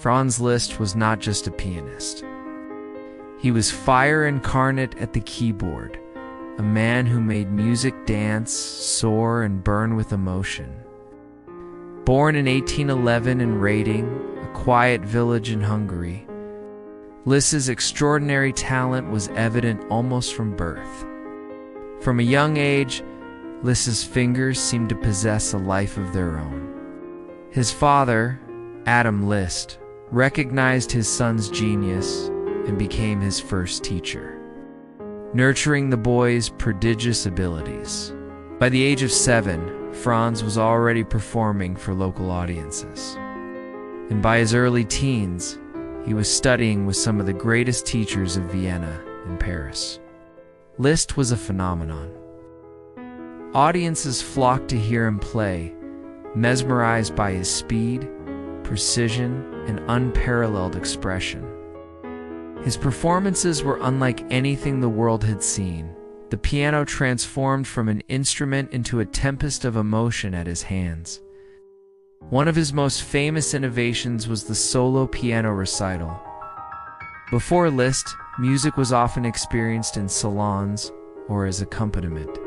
Franz Liszt was not just a pianist. He was fire incarnate at the keyboard, a man who made music dance, soar, and burn with emotion. Born in 1811 in Rating, a quiet village in Hungary, Liszt's extraordinary talent was evident almost from birth. From a young age, Liszt's fingers seemed to possess a life of their own. His father, Adam Liszt, recognized his son's genius and became his first teacher, nurturing the boy's prodigious abilities. By the age of 7, Franz was already performing for local audiences. And by his early teens, he was studying with some of the greatest teachers of Vienna and Paris. Liszt was a phenomenon. Audiences flocked to hear him play, mesmerized by his speed, precision, and unparalleled expression. His performances were unlike anything the world had seen. The piano transformed from an instrument into a tempest of emotion at his hands. One of his most famous innovations was the solo piano recital. Before Liszt, music was often experienced in salons or as accompaniment.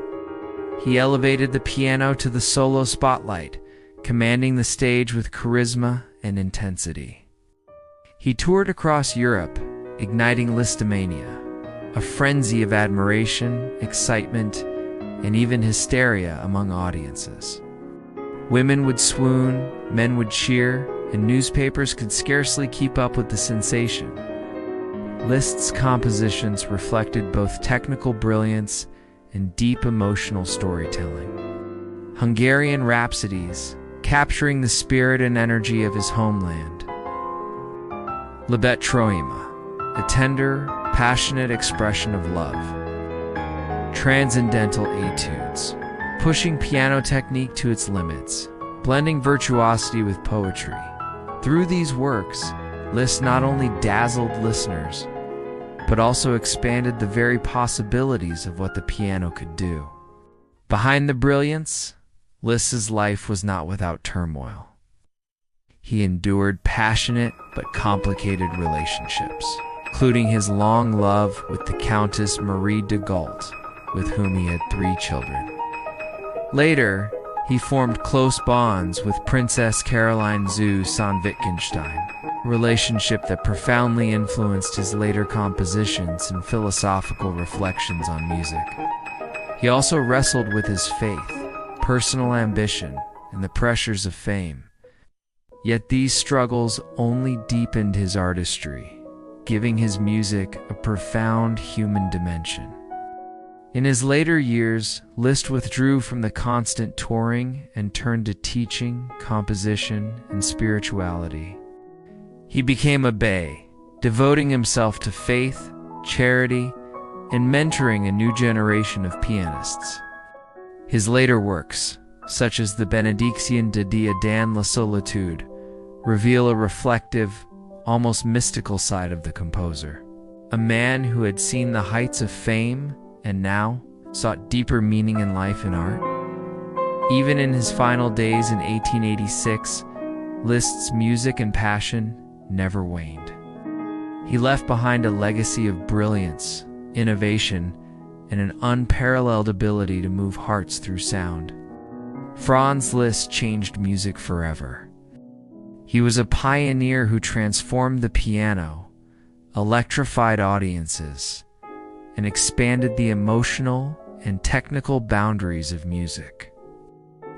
He elevated the piano to the solo spotlight, commanding the stage with charisma and intensity. He toured across Europe, igniting Lisztomania, a frenzy of admiration, excitement, and even hysteria among audiences. Women would swoon, men would cheer, and newspapers could scarcely keep up with the sensation. Liszt's compositions reflected both technical brilliance and deep emotional storytelling. Hungarian Rhapsodies, capturing the spirit and energy of his homeland. Liebesträume, a tender, passionate expression of love. Transcendental etudes, pushing piano technique to its limits, blending virtuosity with poetry. Through these works, Liszt not only dazzled listeners, but also expanded the very possibilities of what the piano could do. Behind the brilliance, Liszt's life was not without turmoil. He endured passionate but complicated relationships, including his long love with the Countess Marie de Gault, with whom he had 3 children. Later, he formed close bonds with Princess Caroline zu Wittgenstein, a relationship that profoundly influenced his later compositions and philosophical reflections on music. He also wrestled with his faith, personal ambition, and the pressures of fame. Yet these struggles only deepened his artistry, giving his music a profound human dimension. In his later years, Liszt withdrew from the constant touring and turned to teaching, composition, and spirituality. He became a Bay, devoting himself to faith, charity, and mentoring a new generation of pianists. His later works, such as the Bénédiction de Dieu dans la Solitude, reveal a reflective, almost mystical side of the composer. A man who had seen the heights of fame and now sought deeper meaning in life and art. Even in his final days in 1886, Liszt's music and passion never waned. He left behind a legacy of brilliance, innovation, and an unparalleled ability to move hearts through sound. Franz Liszt changed music forever. He was a pioneer who transformed the piano, electrified audiences, and expanded the emotional and technical boundaries of music.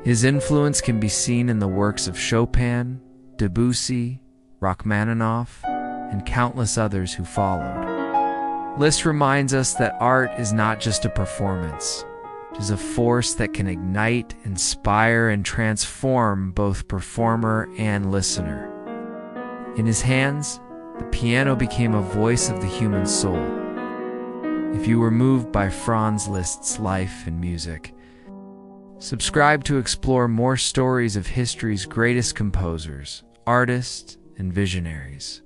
His influence can be seen in the works of Chopin, Debussy, Rachmaninoff, and countless others who followed. Liszt reminds us that art is not just a performance. It is a force that can ignite, inspire, and transform both performer and listener. In his hands, the piano became a voice of the human soul. If you were moved by Franz Liszt's life and music, subscribe to explore more stories of history's greatest composers, artists, and visionaries.